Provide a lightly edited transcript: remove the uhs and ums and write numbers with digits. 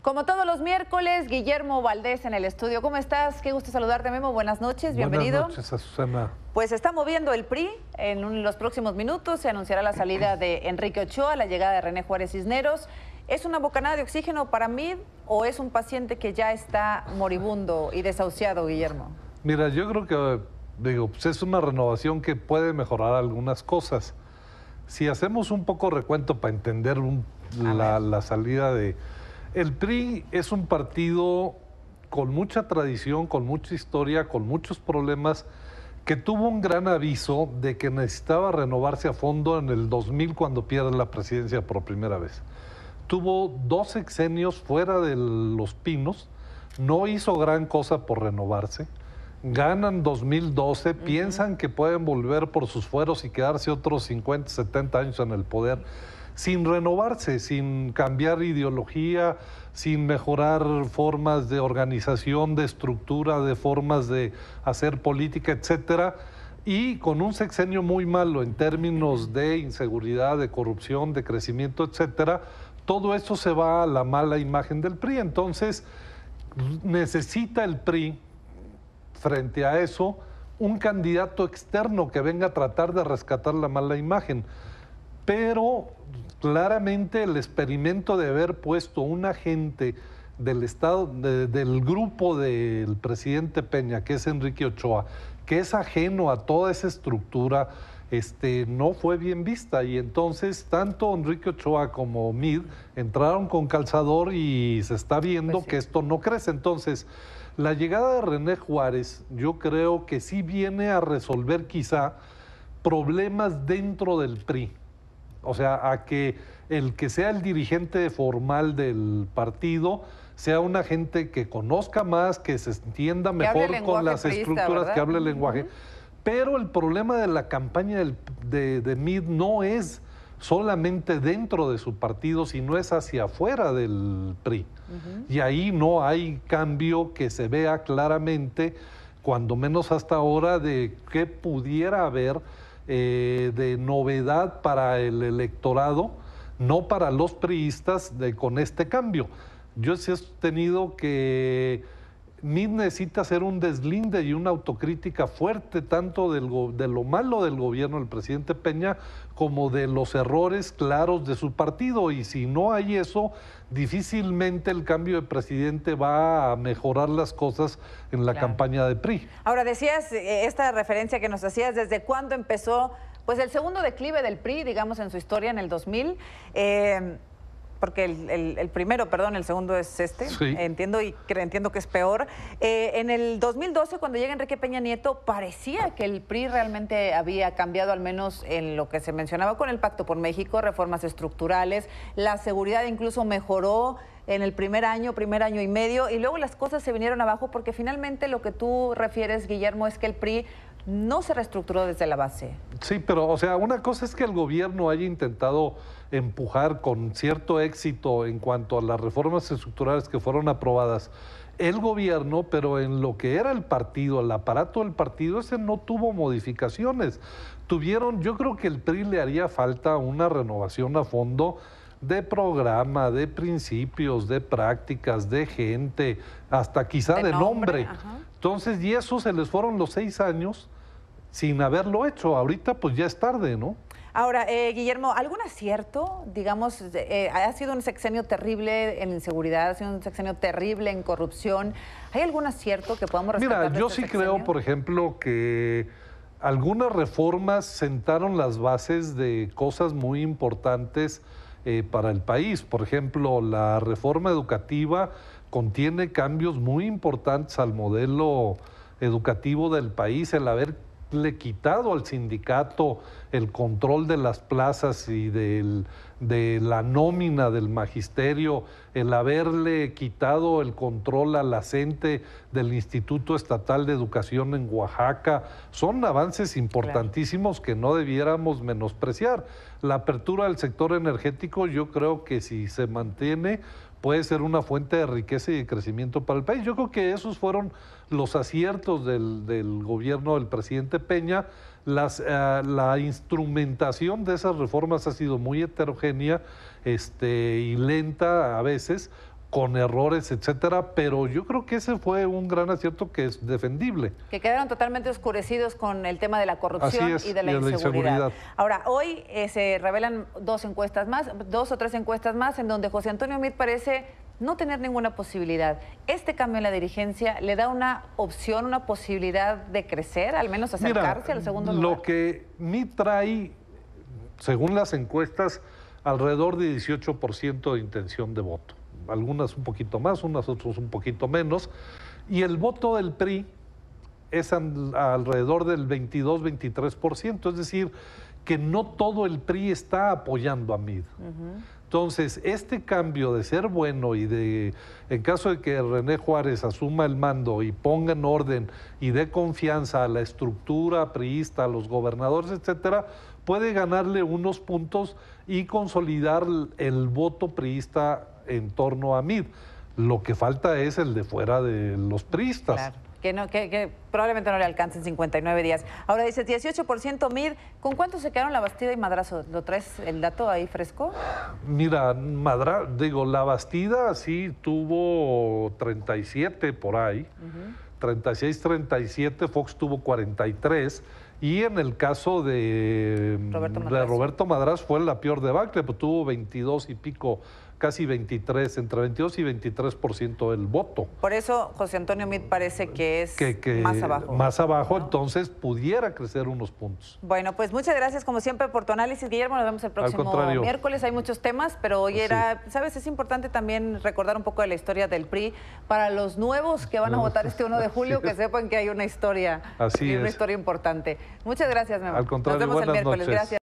Como todos los miércoles, Guillermo Valdés en el estudio. ¿Cómo estás? Qué gusto saludarte, Memo. Buenas noches, bienvenido. Buenas noches, Azucena. Pues está moviendo el PRI. En los próximos minutos se anunciará la salida de Enrique Ochoa, la llegada de René Juárez Cisneros. ¿Es una bocanada de oxígeno para Meade o es un paciente que ya está moribundo y desahuciado, Guillermo? Mira, yo creo que, pues es una renovación que puede mejorar algunas cosas. Si hacemos un poco recuento para entender la salida de... El PRI es un partido con mucha tradición, con mucha historia, con muchos problemas, que tuvo un gran aviso de que necesitaba renovarse a fondo en el 2000 cuando pierde la presidencia por primera vez. Tuvo 2 sexenios fuera de Los Pinos, no hizo gran cosa por renovarse. Ganan 2012, piensan que pueden volver por sus fueros y quedarse otros 50, 70 años en el poder, sin renovarse, sin cambiar ideología, sin mejorar formas de organización, de estructura, de formas de hacer política, etcétera, y con un sexenio muy malo en términos de inseguridad, de corrupción, de crecimiento, etcétera. Todo eso se va a la mala imagen del PRI. Entonces, necesita el PRI, frente a eso, un candidato externo que venga a tratar de rescatar la mala imagen. Pero claramente el experimento de haber puesto un agente del Estado, del grupo del presidente Peña, que es Enrique Ochoa, que es ajeno a toda esa estructura, no fue bien vista. Y entonces tanto Enrique Ochoa como Meade entraron con calzador y se está viendo que esto no crece. Entonces, la llegada de René Juárez, yo creo que sí viene a resolver quizá problemas dentro del PRI. O sea, a que el que sea el dirigente formal del partido sea una gente que conozca más, que se entienda mejor con las estructuras, ¿verdad? Que hable el lenguaje. Pero el problema de la campaña de Meade no es solamente dentro de su partido, sino es hacia afuera del PRI. Y ahí no hay cambio que se vea claramente, cuando menos hasta ahora, de qué pudiera haber de novedad para el electorado, no para los priistas, con este cambio. Yo sí he sostenido que Meade necesita hacer un deslinde y una autocrítica fuerte, tanto de lo malo del gobierno del presidente Peña como de los errores claros de su partido. Y si no hay eso, difícilmente el cambio de presidente va a mejorar las cosas en la campaña de PRI. Ahora, decías esta referencia que nos hacías, ¿desde cuándo empezó pues el segundo declive del PRI, digamos, en su historia, en el 2000? Porque el primero, perdón, el segundo es este, sí. Entiendo que es peor. En el 2012, cuando llega Enrique Peña Nieto, parecía que el PRI realmente había cambiado, al menos en lo que se mencionaba con el Pacto por México, reformas estructurales, la seguridad incluso mejoró en el primer año y medio, y luego las cosas se vinieron abajo porque finalmente lo que tú refieres, Guillermo, es que el PRI no se reestructuró desde la base. Sí, pero, o sea, una cosa es que el gobierno haya intentado empujar con cierto éxito en cuanto a las reformas estructurales que fueron aprobadas el gobierno, pero en lo que era el partido, el aparato del partido, ese no tuvo modificaciones. Yo creo que el PRI le haría falta una renovación a fondo de programa, de principios, de prácticas, de gente, hasta quizá de nombre. Entonces, y eso se les fueron los 6 años sin haberlo hecho. Ahorita pues ya es tarde, ¿no? Ahora, Guillermo, ¿algún acierto? Digamos, ha sido un sexenio terrible en inseguridad, ha sido un sexenio terrible en corrupción. ¿Hay algún acierto que podamos rescatar? Mira, yo sí creo, por ejemplo, que algunas reformas sentaron las bases de cosas muy importantes para el país. Por ejemplo, la reforma educativa contiene cambios muy importantes al modelo educativo del país, el haberle quitado al sindicato el control de las plazas y de la nómina del magisterio, el haberle quitado el control a la CENTE del Instituto Estatal de Educación en Oaxaca, son avances importantísimos que no debiéramos menospreciar. La apertura del sector energético, yo creo que si se mantiene, puede ser una fuente de riqueza y de crecimiento para el país. Yo creo que esos fueron los aciertos del gobierno del presidente Peña. La instrumentación de esas reformas ha sido muy heterogénea y lenta a veces, con errores, etcétera, pero yo creo que ese fue un gran acierto que es defendible. Que quedaron totalmente oscurecidos con el tema de la corrupción y de la inseguridad. Ahora, hoy se revelan dos o tres encuestas más, en donde José Antonio Meade parece no tener ninguna posibilidad. ¿Este cambio en la dirigencia le da una opción, una posibilidad de crecer, al menos acercarse al segundo lugar? Lo que Meade trae, según las encuestas, alrededor de 18% de intención de voto. Algunas un poquito más, unas otras un poquito menos. Y el voto del PRI es alrededor del 22-23%, es decir, que no todo el PRI está apoyando a Meade. Entonces, este cambio de ser bueno y de, en caso de que René Juárez asuma el mando y ponga en orden y dé confianza a la estructura priista, a los gobernadores, etcétera, puede ganarle unos puntos y consolidar el voto priista en torno a Meade. Lo que falta es el de fuera de los priistas. Claro. Que probablemente no le alcancen 59 días. Ahora dice 18% Meade. ¿Con cuánto se quedaron La Bastida y Madrazo? ¿Lo traes el dato ahí fresco? Mira, La Bastida sí tuvo 37 por ahí, 36, 37, Fox tuvo 43, y en el caso de Roberto Madrazo fue la peor debacle, pues tuvo 22 y pico, casi 23, entre 22 y 23% del voto. Por eso José Antonio Meade parece que es más abajo. Más abajo, ¿no? ¿No? Entonces pudiera crecer unos puntos. Bueno, pues muchas gracias como siempre por tu análisis, Guillermo. Nos vemos el próximo miércoles. Hay muchos temas, pero hoy ¿sabes? Es importante también recordar un poco de la historia del PRI para los nuevos que van a votar este 1 de julio, que sepan que hay una historia, una historia importante. Muchas gracias, Memo. Al contrario, nos vemos el buenas miércoles. noches. Gracias.